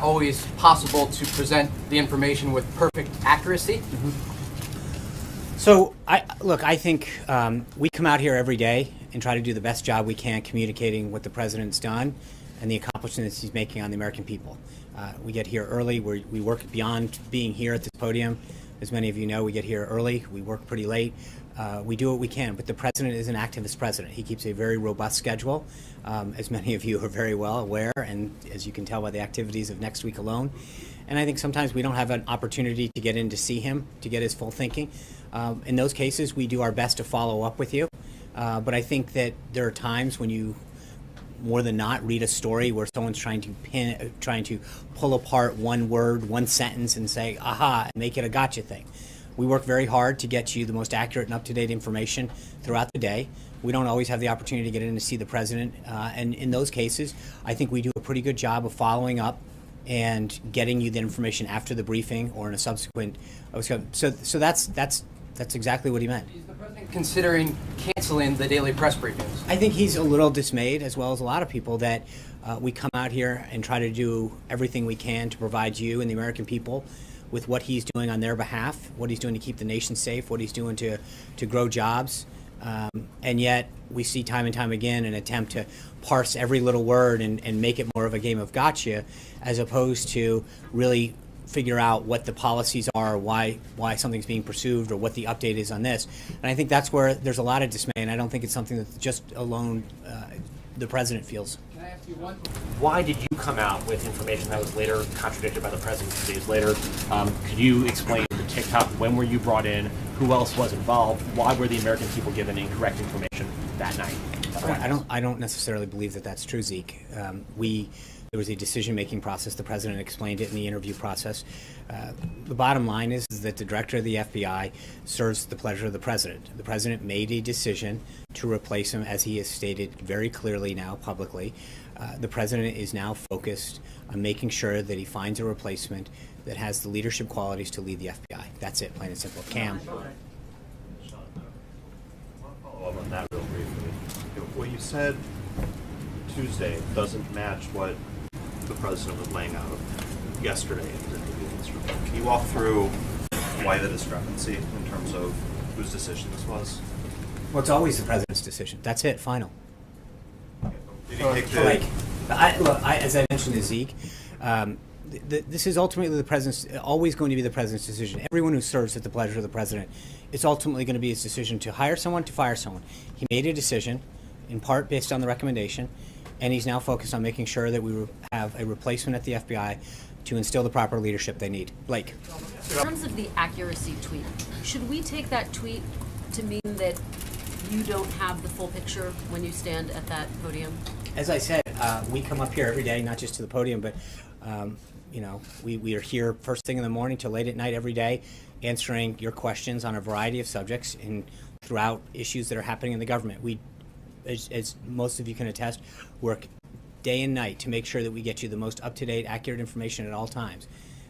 always possible to present the information with perfect accuracy. So, I think we come out here every day and try to do the best job we can communicating what the president's done and the accomplishments he's making on the American people. We get here early. We work beyond being here at this podium. As many of you know, we get here early. We work pretty late. We do what we can, but the president is an activist president. He keeps a very robust schedule, as many of you are very well aware, and as you can tell by the activities of next week alone. And I think sometimes we don't have an opportunity to get in to see him, to get his full thinking. In those cases, we do our best to follow up with you. But I think that there are times when you, more than not, read a story where someone's trying to pull apart one word, one sentence, and say, aha, and make it a gotcha thing. We work very hard to get you the most accurate and up-to-date information throughout the day. We don't always have the opportunity to get in to see the president. And in those cases, I think we do a pretty good job of following up and getting you the information after the briefing or in a subsequent. So that's exactly what he meant. Is the president considering canceling the daily press briefings? I think he's a little dismayed, as well as a lot of people, that we come out here and try to do everything we can to provide you and the American people with what he's doing on their behalf, what he's doing to keep the nation safe, what he's doing to grow jobs. And yet we see time and time again an attempt to parse every little word and make it more of a game of gotcha, as opposed to really figure out what the policies are, why something's being pursued, or what the update is on this. And I think that's where there's a lot of dismay, and I don't think it's something that just alone the president feels. Can I ask you one? Why did you come out with information that was later contradicted by the president 2 days later? Could you explain the TikTok? When were you brought in? Who else was involved? Why were the American people given incorrect information that night? I don't necessarily believe that that's true, Zeke. There was a decision-making process. The president explained it in the interview process. The bottom line is that the director of the FBI serves the pleasure of the president. The president made a decision to replace him, as he has stated very clearly now publicly. The president is now focused on making sure that he finds a replacement that has the leadership qualities to lead the FBI. That's it, plain and simple. Cam. Sean, follow up on that real briefly. What you said Tuesday doesn't match what the president was laying out yesterday in his interview. Can you walk through why the discrepancy in terms of whose decision this was? Well, it's always the president's decision. That's it, final. Did he take the... As I mentioned to Zeke, this is ultimately the president's, always going to be the president's decision. Everyone who serves at the pleasure of the president, it's ultimately going to be his decision to hire someone, to fire someone. He made a decision, in part based on the recommendation, and he's now focused on making sure that we have a replacement at the FBI to instill the proper leadership they need. Blake. In terms of the accuracy tweet, should we take that tweet to mean that you don't have the full picture when you stand at that podium? As I said, we come up here every day, not just to the podium, but we are here first thing in the morning till late at night every day, answering your questions on a variety of subjects and throughout issues that are happening in the government. We, as most of you can attest, work day and night to make sure that we get you the most up-to-date, accurate information at all times.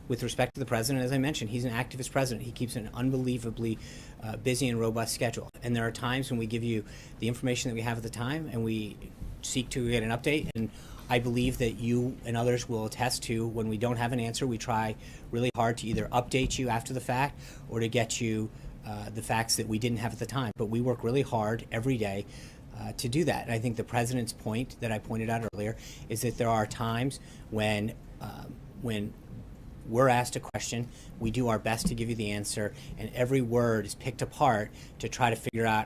With respect to the president, as I mentioned, he's an activist president. He keeps an unbelievably busy and robust schedule. And there are times when we give you the information that we have at the time and we seek to get an update. And I believe that you and others will attest to, when we don't have an answer, we try really hard to either update you after the fact or to get you the facts that we didn't have at the time. But we work really hard every day to do that. And I think the president's point that I pointed out earlier is that there are times when we're asked a question, we do our best to give you the answer, and every word is picked apart to try to figure out